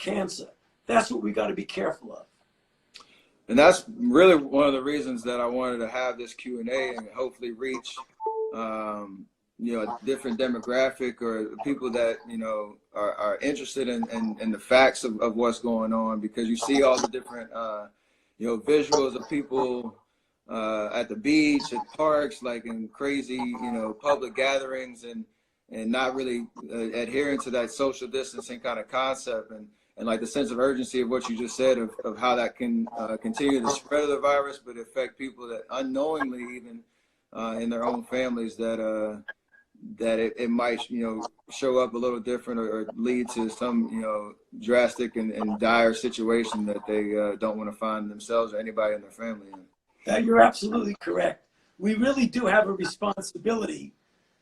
cancer. That's what we got to be careful of. And that's really one of the reasons that I wanted to have this Q&A and hopefully reach, a different demographic or people that, are interested in the facts of what's going on, because you see all the different, visuals of people at the beach, at parks, like in crazy, public gatherings, and not really adhering to that social distancing kind of concept, and like the sense of urgency of what you just said of how that can continue the spread of the virus, but affect people that unknowingly, even in their own families, that it might show up a little different, or lead to some drastic and dire situation that they don't want to find themselves or anybody in their family in. You're absolutely correct. We really do have a responsibility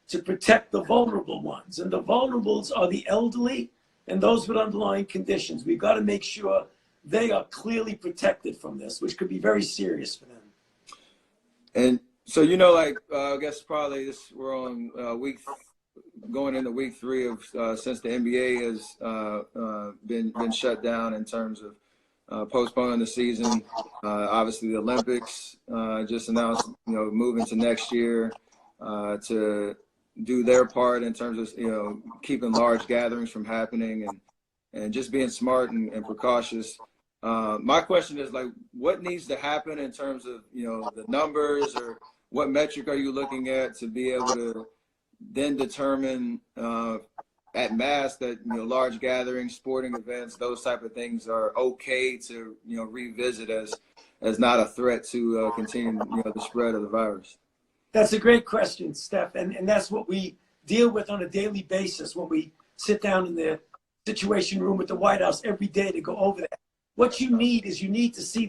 to protect the vulnerable ones, and the vulnerables are the elderly and those with underlying conditions. We've got to make sure they are clearly protected from this, which could be very serious for them. And so, I guess probably we're on going into week 3 of since the NBA has been shut down in terms of postponing the season. Obviously, the Olympics just announced, moving to next year to do their part in terms of, keeping large gatherings from happening, and just being smart and precautious. My question is, like, what needs to happen in terms of, the numbers, or what metric are you looking at to be able to then determine at mass that, large gatherings, sporting events, those type of things are okay to, revisit as not a threat to continue, the spread of the virus? That's a great question, Steph, and that's what we deal with on a daily basis when we sit down in the Situation Room with the White House every day to go over that. What you need is to see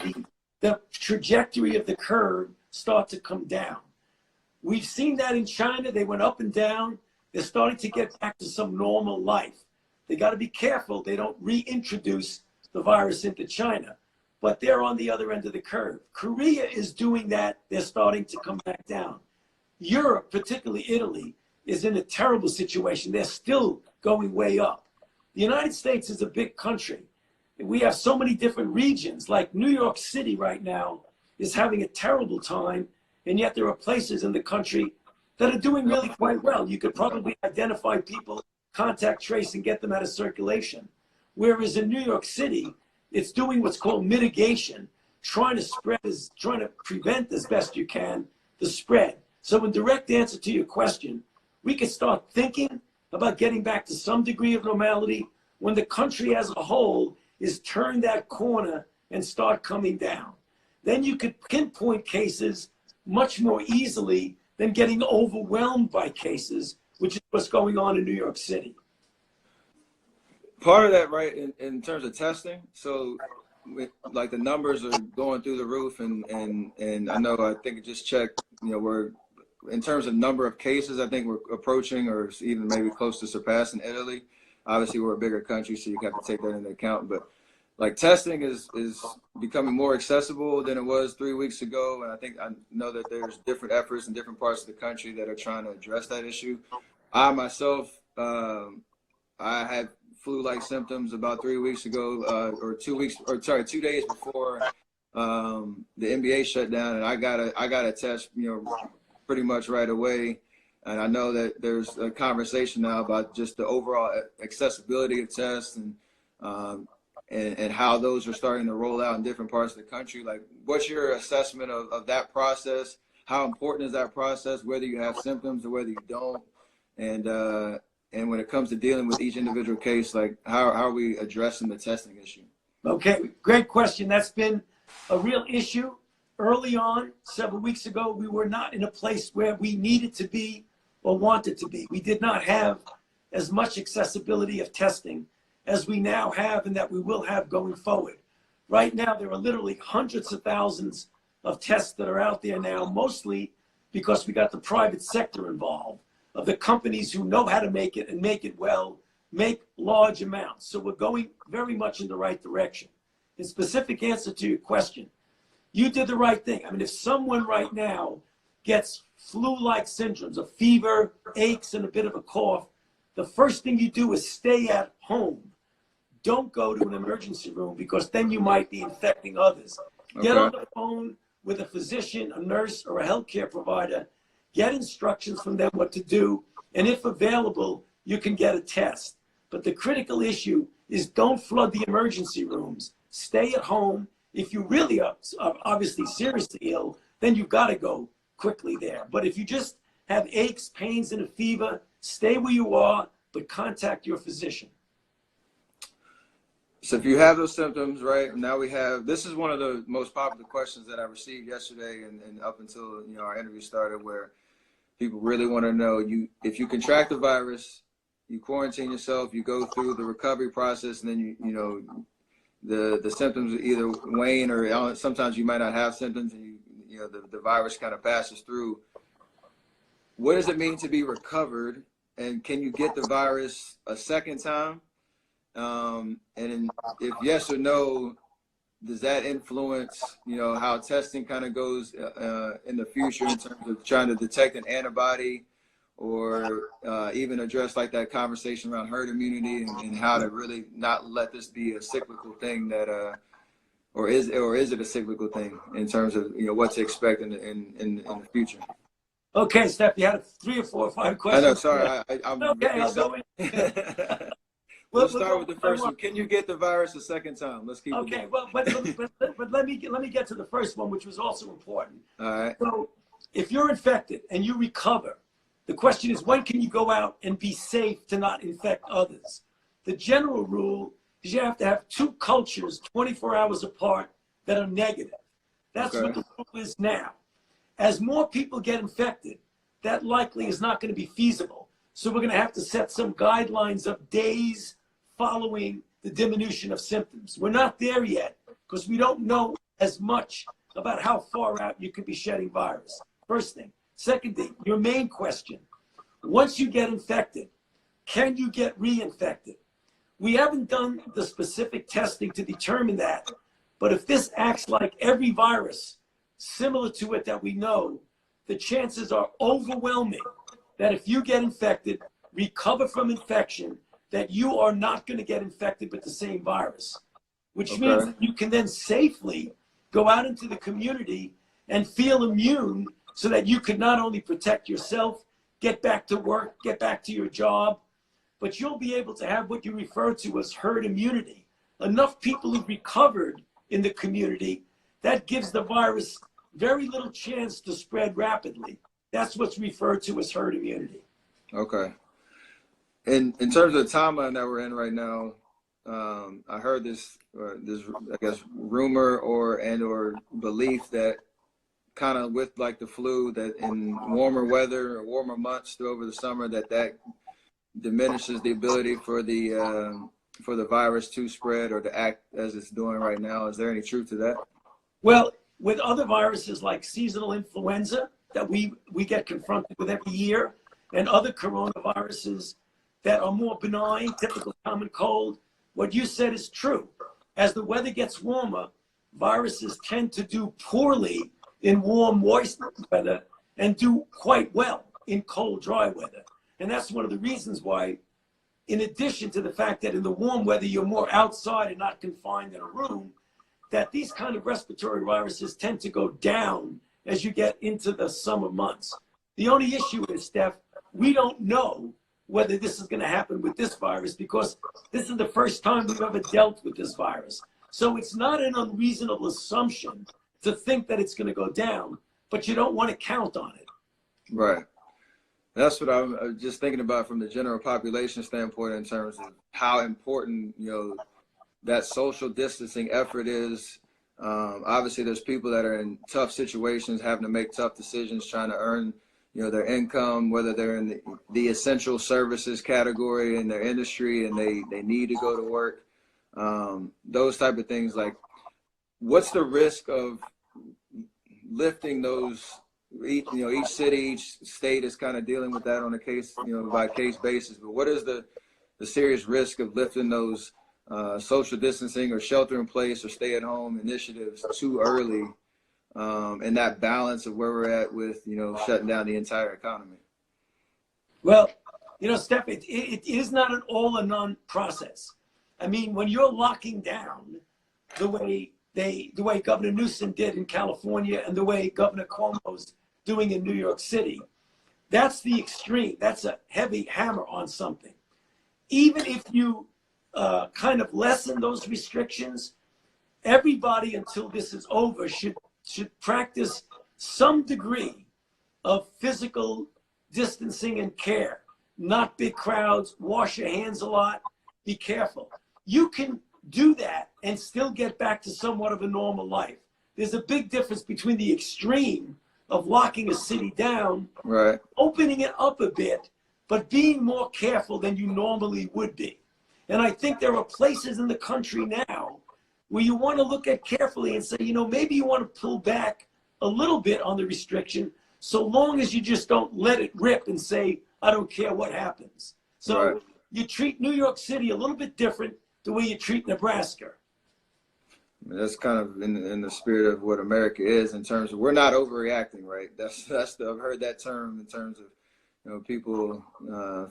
the trajectory of the curve start to come down. We've seen that in China. They went up and down. They're starting to get back to some normal life. They got to be careful they don't reintroduce the virus into China, but they're on the other end of the curve. Korea is doing that. They're starting to come back down. Europe, particularly Italy, is in a terrible situation. They're still going way up. The United States is a big country. We have so many different regions. Like New York City right now is having a terrible time, and yet there are places in the country that are doing really quite well. You could probably identify people, contact trace, and get them out of circulation. Whereas in New York City, it's doing what's called mitigation, trying to prevent as best you can the spread. So in direct answer to your question, we could start thinking about getting back to some degree of normality when the country as a whole is turn that corner and start coming down. Then you could pinpoint cases much more easily than getting overwhelmed by cases, which is what's going on in New York City. Part of that, right, in terms of testing, so like the numbers are going through the roof, and I think it just checked, we're, in terms of number of cases, I think we're approaching or even maybe close to surpassing Italy. Obviously, we're a bigger country, so you have to take that into account. But like testing is becoming more accessible than it was 3 weeks ago. And I know that there's different efforts in different parts of the country that are trying to address that issue. I myself, I had flu-like symptoms about 3 weeks ago, or 2 days before the NBA shut down, and I got a test, pretty much right away. And I know that there's a conversation now about just the overall accessibility of tests, and how those are starting to roll out in different parts of the country. Like, what's your assessment of that process? How important is that process, whether you have symptoms or whether you don't? And when it comes to dealing with each individual case, like, how are we addressing the testing issue? Okay, great question. That's been a real issue. Early on, several weeks ago, we were not in a place where we needed to be or wanted to be. We did not have as much accessibility of testing as we now have and that we will have going forward. Right now, there are literally hundreds of thousands of tests that are out there now, mostly because we got the private sector involved, of the companies who know how to make it and make it well, make large amounts. So we're going very much in the right direction. In specific answer to your question, you did the right thing. I mean, if someone right now gets flu-like symptoms, a fever, aches, and a bit of a cough, the first thing you do is stay at home. don't go to an emergency room because then you might be infecting others. Get on the phone with a physician, a nurse, or a healthcare provider. Get instructions from them what to do. And if available, you can get a test. But the critical issue is don't flood the emergency rooms. Stay at home. If you really are obviously seriously ill, then you've got to go quickly there. But if you just have aches, pains, and a fever, stay where you are, but contact your physician. So if you have those symptoms, right, now we have, this is one of the most popular questions that I received yesterday and up until, our interview started, where people really want to know, if you contract the virus, you quarantine yourself, you go through the recovery process, and then the symptoms either wane or sometimes you might not have symptoms, and the virus kind of passes through. What does it mean to be recovered, and can you get the virus a second time? And if yes or no, does that influence, how testing kind of goes in the future in terms of trying to detect an antibody, or even address like that conversation around herd immunity and how to really not let this be a cyclical thing that, or is it a cyclical thing in terms of what to expect in the future? Okay, Steph, you had 3 or 4 or 5 questions. I know, sorry, I'm okay. I'll go in. We'll start with the first one. Can you get the virus a second time? Let's keep it okay. going. Well, but let me get to the first one, which was also important. All right. So, if you're infected and you recover, the question is, when can you go out and be safe to not infect others? The general rule is you have to have 2 cultures 24 hours apart that are negative. That's what the rule is now. As more people get infected, that likely is not going to be feasible. So we're going to have to set some guidelines of days following the diminution of symptoms. We're not there yet because we don't know as much about how far out you could be shedding virus. First thing. Second thing, your main question. Once you get infected, can you get reinfected? We haven't done the specific testing to determine that. But if this acts like every virus similar to it that we know, the chances are overwhelming that if you get infected, recover from infection, that you are not going to get infected with the same virus, which means that you can then safely go out into the community and feel immune so that you can not only protect yourself, get back to work, get back to your job, but you'll be able to have what you refer to as herd immunity. Enough people who've recovered in the community, that gives the virus very little chance to spread rapidly. That's what's referred to as herd immunity. Okay. In terms of the timeline that we're in right now, I heard this I guess rumor or belief that kind of with like the flu, that in warmer weather or warmer months over the summer, that diminishes the ability for the virus to spread or to act as it's doing right now. Is there any truth to that? Well, with other viruses like seasonal influenza that we get confronted with every year, and other coronaviruses that are more benign, typical common cold, what you said is true. As the weather gets warmer, viruses tend to do poorly in warm, moist weather and do quite well in cold, dry weather. And that's one of the reasons why, in addition to the fact that in the warm weather you're more outside and not confined in a room, that these kind of respiratory viruses tend to go down as you get into the summer months. The only issue is, Steph, we don't know whether this is going to happen with this virus because this is the first time we've ever dealt with this virus. So it's not an unreasonable assumption to think that it's going to go down, but you don't want to count on it. Right. That's what I'm just thinking about from the general population standpoint in terms of how important, that social distancing effort is. Obviously, there's people that are in tough situations, having to make tough decisions, trying to earn, their income, whether they're in the essential services category in their industry and they need to go to work. Those type of things. Like, what's the risk of lifting those? Each city, each state is kind of dealing with that on a case, by case basis. But what is the serious risk of lifting those social distancing or shelter in place or stay at home initiatives too early, and that balance of where we're at with, shutting down the entire economy? Well, Steph, it is not an all or none process. I mean, when you're locking down the way Governor Newsom did in California and the way Governor Cuomo's doing in New York City, that's the extreme. That's a heavy hammer on something. Even if you kind of lessen those restrictions, everybody until this is over should practice some degree of physical distancing and care. Not big crowds, wash your hands a lot, be careful. You can do that and still get back to somewhat of a normal life. There's a big difference between the extreme of locking a city down, right, opening it up a bit, but being more careful than you normally would be. And I think there are places in the country now where you want to look at carefully and say, you know, maybe you want to pull back a little bit on the restriction, so long as you just don't let it rip and say, I don't care what happens. So right. you treat New York City a little bit different the way you treat Nebraska. I mean, that's kind of in the spirit of what America is in terms of we're not overreacting, right? I've heard that term in terms of, you know, people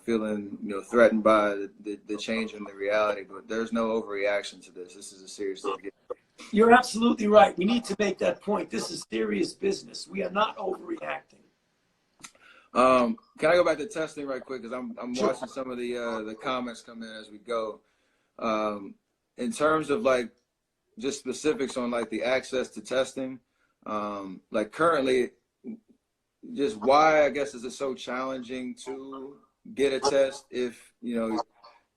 feeling, you know, threatened by the change in the reality, but there's no overreaction to this. This is a serious thing. You're absolutely right. We need to make that point. This is serious business. We are not overreacting. Can I go back to testing right quick? Because I'm Sure. watching some of the comments come in as we go. In terms of like just specifics on like the access to testing, like currently, just why I guess is it so challenging to get a test if you know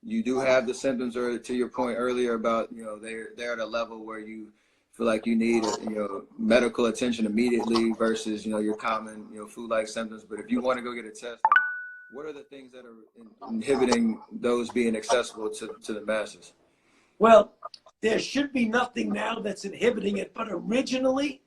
you do have the symptoms, or to your point earlier about, you know, they're at a level where you feel like you need, you know, medical attention immediately versus, you know, your common, you know, flu-like symptoms. But if you want to go get a test, like, what are the things that are inhibiting those being accessible to the masses? Well, there should be nothing now that's inhibiting it, but originally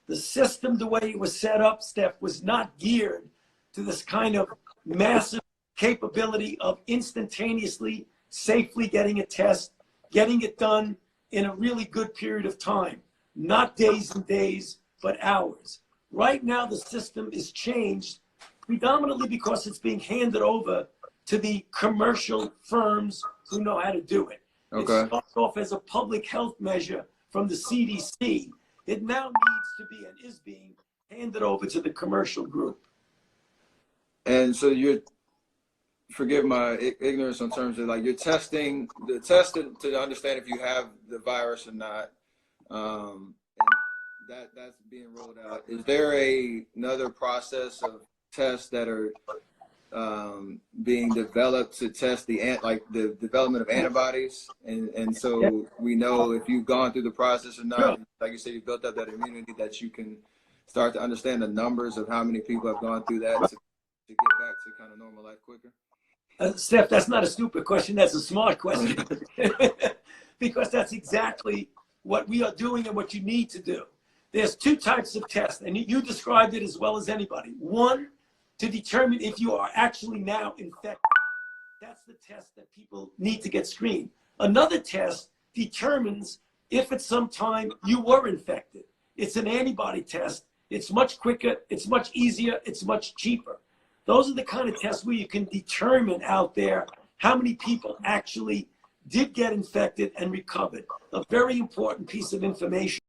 the system, the way it was set up, Steph, was not geared to this kind of massive capability of instantaneously, safely getting a test, getting it done in a really good period of time, not days and days, but hours. Right now, the system is changed predominantly because it's being handed over to the commercial firms who know how to do it. Okay. It started off as a public health measure from the CDC. It now needs to be and is being handed over to the commercial group. And so you're, forgive my ignorance in terms of like you're testing the test to understand if you have the virus or not, and that's being rolled out. Is there another process of tests that are being developed to test the development of antibodies, and so we know if you've gone through the process or not? Sure. Like you said, you built up that immunity that you can start to understand the numbers of how many people have gone through that to get back to kind of normal life quicker. Steph, that's not a stupid question. That's a smart question. Because that's exactly what we are doing and what you need to do. There's two types of tests, and you described it as well as anybody. One, to determine if you are actually now infected. That's the test that people need to get screened. Another test determines if at some time you were infected. It's an antibody test. It's much quicker, it's much easier, it's much cheaper. Those are the kind of tests where you can determine out there how many people actually did get infected and recovered. A very important piece of information.